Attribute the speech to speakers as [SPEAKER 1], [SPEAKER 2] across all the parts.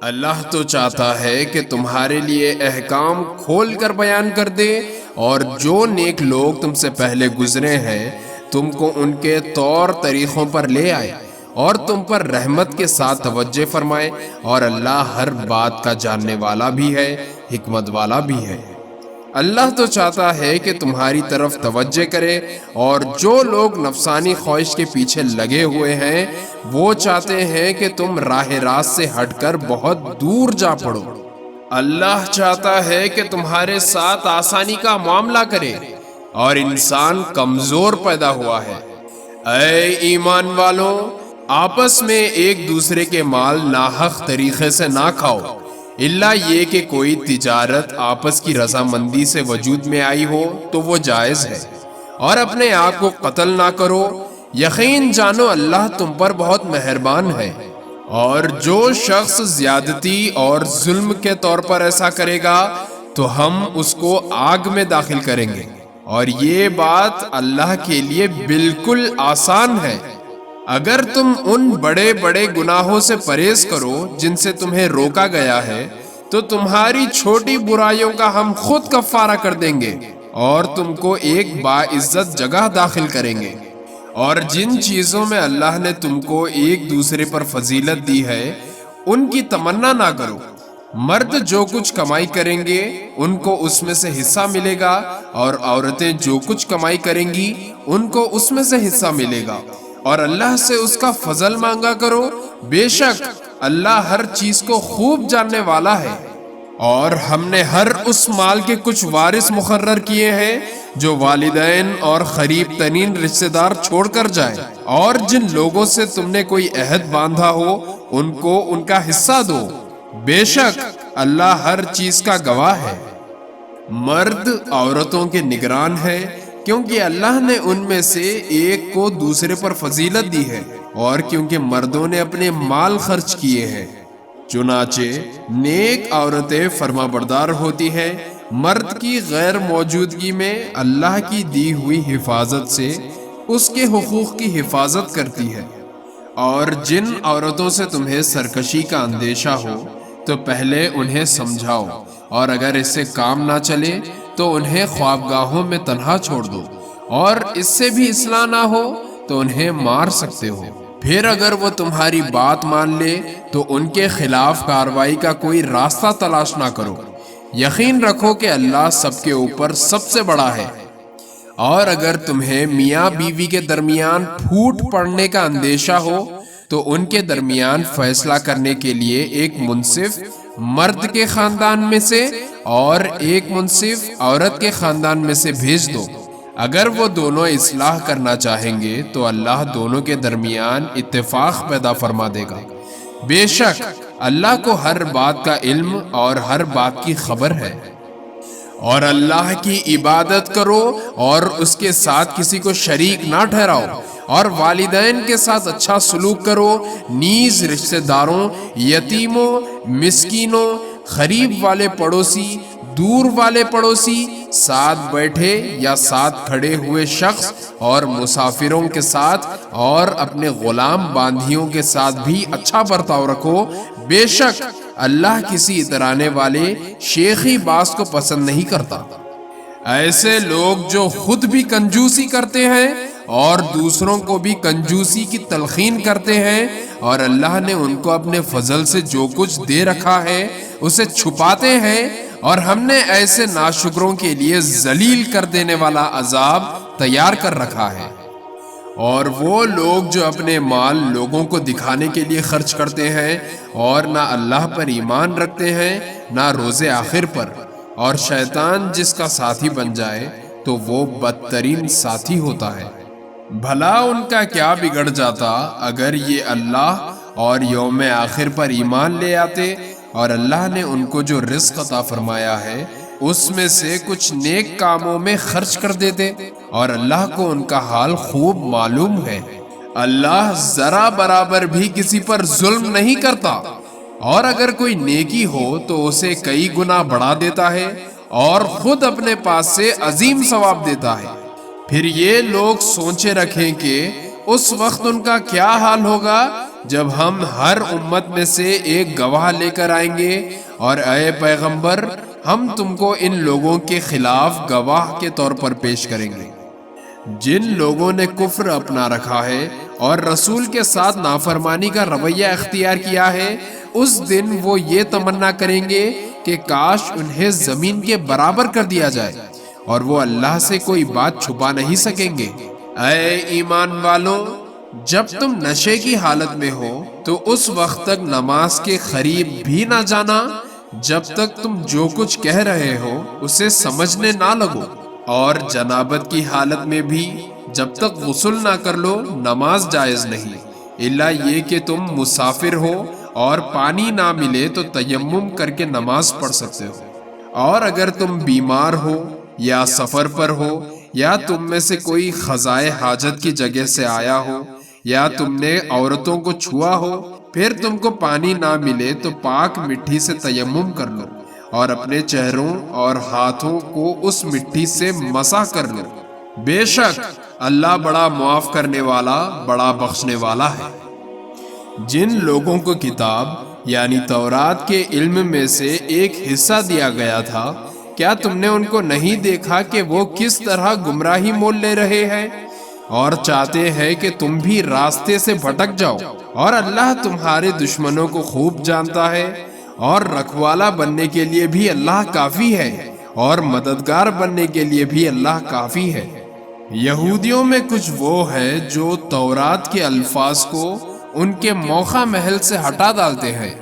[SPEAKER 1] اللہ تو چاہتا ہے کہ تمہارے لیے احکام کھول کر بیان کر دے، اور جو نیک لوگ تم سے پہلے گزرے ہیں تم کو ان کے طور طریقوں پر لے آئے، اور تم پر رحمت کے ساتھ توجہ فرمائے، اور اللہ ہر بات کا جاننے والا بھی ہے، حکمت والا بھی ہے۔ اللہ تو چاہتا ہے کہ تمہاری طرف توجہ کرے، اور جو لوگ نفسانی خواہش کے پیچھے لگے ہوئے ہیں وہ چاہتے ہیں کہ تم راہ راست سے ہٹ کر بہت دور جا پڑو۔ اللہ چاہتا ہے کہ تمہارے ساتھ آسانی کا معاملہ کرے، اور انسان کمزور پیدا ہوا ہے۔ اے ایمان والوں، آپس میں ایک دوسرے کے مال ناحق طریقے سے نہ کھاؤ، الا یہ کہ کوئی تجارت آپس کی رضامندی سے وجود میں آئی ہو تو وہ جائز ہے، اور اپنے آپ کو قتل نہ کرو، یقین جانو اللہ تم پر بہت مہربان ہے۔ اور جو شخص زیادتی اور ظلم کے طور پر ایسا کرے گا تو ہم اس کو آگ میں داخل کریں گے، اور یہ بات اللہ کے لیے بالکل آسان ہے۔ اگر تم ان بڑے بڑے گناہوں سے پرہیز کرو جن سے تمہیں روکا گیا ہے تو تمہاری چھوٹی برائیوں کا ہم خود کفارہ کر دیں گے، اور تم کو ایک باعزت جگہ داخل کریں گے۔ اور جن چیزوں میں اللہ نے تم کو ایک دوسرے پر فضیلت دی ہے ان کی تمنا نہ کرو۔ مرد جو کچھ کمائی کریں گے ان کو اس میں سے حصہ ملے گا، اور عورتیں جو کچھ کمائی کریں گی ان کو اس میں سے حصہ ملے گا، اور اللہ سے اس کا فضل مانگا کرو، بے شک اللہ ہر چیز کو خوب جاننے والا ہے۔ اور ہم نے ہر اس مال کے کچھ وارث مقرر کیے ہیں جو والدین اور قریب ترین رشتہ دار چھوڑ کر جائیں، اور جن لوگوں سے تم نے کوئی عہد باندھا ہو ان کو ان کا حصہ دو، بے شک اللہ ہر چیز کا گواہ ہے۔ مرد عورتوں کے نگران ہے، کیونکہ اللہ نے ان میں سے ایک کو دوسرے پر فضیلت دی ہے، اور کیونکہ مردوں نے اپنے مال خرچ کیے ہیں۔ چنانچہ نیک عورتیں فرما بردار ہوتی ہیں مرد کی غیر موجودگی میں، اللہ کی دی ہوئی حفاظت سے اس کے حقوق کی حفاظت کرتی ہے۔ اور جن عورتوں سے تمہیں سرکشی کا اندیشہ ہو تو پہلے انہیں سمجھاؤ، اور اگر اس سے کام نہ چلے تو انہیں خوابگاہوں میں تنہا چھوڑ دو، اور اس سے بھی اصلاح نہ ہو تو انہیں مار سکتے ہو۔ پھر اگر وہ تمہاری بات مان لے تو ان کے خلاف کارروائی کا کوئی راستہ تلاش نہ کرو، یقین رکھو کہ اللہ سب کے اوپر سب سے بڑا ہے۔ اور اگر تمہیں میاں بیوی کے درمیان پھوٹ پڑنے کا اندیشہ ہو تو ان کے درمیان فیصلہ کرنے کے لیے ایک منصف مرد کے خاندان میں سے اور ایک منصف عورت کے خاندان میں سے بھیج دو۔ اگر وہ دونوں اصلاح کرنا چاہیں گے تو اللہ دونوں کے درمیان اتفاق پیدا فرما دے گا، بے شک اللہ کو ہر بات کا علم اور ہر بات کی خبر ہے۔ اور اللہ کی عبادت کرو اور اس کے ساتھ کسی کو شریک نہ ٹھہراؤ، اور والدین کے ساتھ اچھا سلوک کرو، نیز رشتہ داروں، یتیموں، مسکینوں، قریب والے پڑوسی، دور والے پڑوسی، ساتھ بیٹھے یا ساتھ کھڑے ہوئے شخص اور مسافروں کے ساتھ اور اپنے غلام باندھیوں کے ساتھ بھی اچھا برتاؤ رکھو، بے شک اللہ کسی اترانے والے شیخی باز کو پسند نہیں کرتا۔ ایسے لوگ جو خود بھی کنجوسی کرتے ہیں اور دوسروں کو بھی کنجوسی کی تلقین کرتے ہیں، اور اللہ نے ان کو اپنے فضل سے جو کچھ دے رکھا ہے اسے چھپاتے ہیں، اور ہم نے ایسے ناشکروں کے لیے ذلیل کر دینے والا عذاب تیار کر رکھا ہے۔ اور وہ لوگ جو اپنے مال لوگوں کو دکھانے کے لیے خرچ کرتے ہیں اور نہ اللہ پر ایمان رکھتے ہیں نہ روز آخر پر، اور شیطان جس کا ساتھی بن جائے تو وہ بدترین ساتھی ہوتا ہے۔ بھلا ان کا کیا بگڑ جاتا اگر یہ اللہ اور یوم آخر پر ایمان لے آتے، اور اللہ نے ان کو جو رزق عطا فرمایا ہے اس میں سے کچھ نیک کاموں میں خرچ کر دیتے، اور اللہ کو ان کا حال خوب معلوم ہے۔ اللہ ذرا برابر بھی کسی پر ظلم نہیں کرتا، اور اگر کوئی نیکی ہو تو اسے کئی گنا بڑھا دیتا ہے اور خود اپنے پاس سے عظیم ثواب دیتا ہے۔ پھر یہ لوگ سوچے رکھیں کہ اس وقت ان کا کیا حال ہوگا جب ہم ہر امت میں سے ایک گواہ لے کر آئیں گے، اور اے پیغمبر ہم تم کو ان لوگوں کے خلاف گواہ کے طور پر پیش کریں گے جن لوگوں نے کفر اپنا رکھا ہے اور رسول کے ساتھ نافرمانی کا رویہ اختیار کیا ہے۔ اس دن وہ یہ تمنا کریں گے کہ کاش انہیں زمین کے برابر کر دیا جائے، اور وہ اللہ سے کوئی بات چھپا نہیں سکیں گے۔ اے ایمان والوں، جب تم نشے کی حالت میں ہو تو اس وقت تک نماز کے قریب بھی نہ جانا جب تک تم جو کچھ کہہ رہے ہو اسے سمجھنے نہ لگو، اور جنابت کی حالت میں بھی جب تک غسل نہ کر لو نماز جائز نہیں، الا یہ کہ تم مسافر ہو اور پانی نہ ملے تو تیمم کر کے نماز پڑھ سکتے ہو، اور اگر تم بیمار ہو یا سفر پر ہو یا تم میں سے کوئی قضائے حاجت کی جگہ سے آیا ہو یا تم نے عورتوں کو چھوا ہو، پھر تم کو پانی نہ ملے تو پاک مٹی سے تیمم کر لو اور اپنے چہروں اور ہاتھوں کو اس مٹی سے مسح کر لو، بے شک اللہ بڑا معاف کرنے والا بڑا بخشنے والا ہے۔ جن لوگوں کو کتاب یعنی تورات کے علم میں سے ایک حصہ دیا گیا تھا، کیا تم نے ان کو نہیں دیکھا کہ وہ کس طرح گمراہی مول لے رہے ہیں اور چاہتے ہیں کہ تم بھی راستے سے بھٹک جاؤ؟ اور اللہ تمہارے دشمنوں کو خوب جانتا ہے، اور رکھوالا بننے کے لیے بھی اللہ کافی ہے، اور مددگار بننے کے لیے بھی اللہ کافی ہے۔ یہودیوں میں کچھ وہ ہے جو تورات کے الفاظ کو ان کے موقع محل سے ہٹا ڈالتے ہیں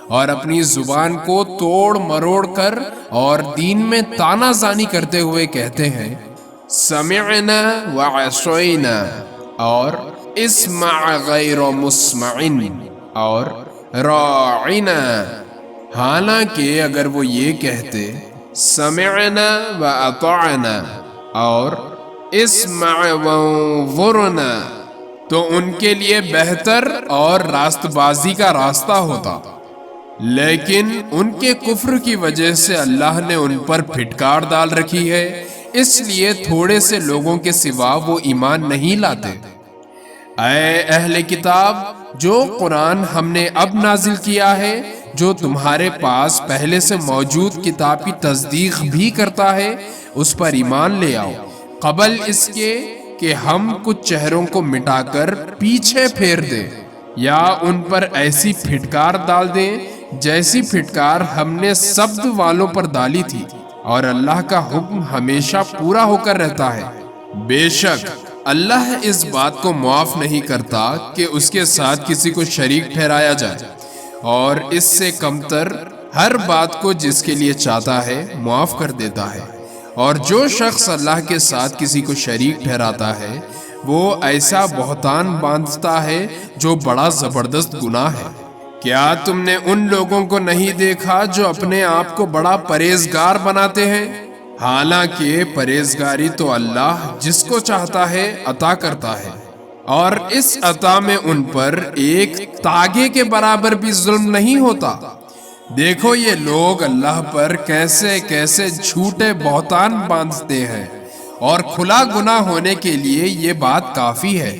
[SPEAKER 1] اور اپنی زبان کو توڑ مروڑ کر اور دین میں تانا زانی کرتے ہوئے کہتے ہیں سمعنا وعصینا اور اسمع غیر مسمع اور راعنا، حالانکہ اگر وہ یہ کہتے سمعنا واطعنا اور اسمع وانظرنا تو ان کے لیے بہتر اور راست بازی کا راستہ ہوتا، لیکن ان کے کفر کی وجہ سے اللہ نے ان پر پھٹکار ڈال رکھی ہے، اس لیے تھوڑے سے لوگوں کے سوا وہ ایمان نہیں لاتے۔ اے اہل کتاب، جو قرآن ہم نے اب نازل کیا ہے جو تمہارے پاس پہلے سے موجود کتاب کی تصدیق بھی کرتا ہے، اس پر ایمان لے آؤ قبل اس کے کہ ہم کچھ چہروں کو مٹا کر پیچھے پھیر دیں یا ان پر ایسی پھٹکار ڈال دیں جیسی پھٹکار ہم نے سبت والوں پر ڈالی تھی، اور اللہ کا حکم ہمیشہ پورا ہو کر رہتا ہے۔ بے شک اللہ اس بات کو معاف نہیں کرتا کہ اس کے ساتھ کسی کو شریک ٹھہرایا جائے، اور اس سے کمتر ہر بات کو جس کے لیے چاہتا ہے معاف کر دیتا ہے، اور جو شخص اللہ کے ساتھ کسی کو شریک ٹھہراتا ہے وہ ایسا بہتان باندھتا ہے جو بڑا زبردست گناہ ہے۔ کیا تم نے ان لوگوں کو نہیں دیکھا جو اپنے آپ کو بڑا پرہیزگار بناتے ہیں؟ حالانکہ پرہیزگاری تو اللہ جس کو چاہتا ہے عطا کرتا ہے، اور اس عطا میں ان پر ایک تاگے کے برابر بھی ظلم نہیں ہوتا۔ دیکھو یہ لوگ اللہ پر کیسے کیسے جھوٹے بہتان باندھتے ہیں، اور کھلا گناہ ہونے کے لیے یہ بات کافی ہے۔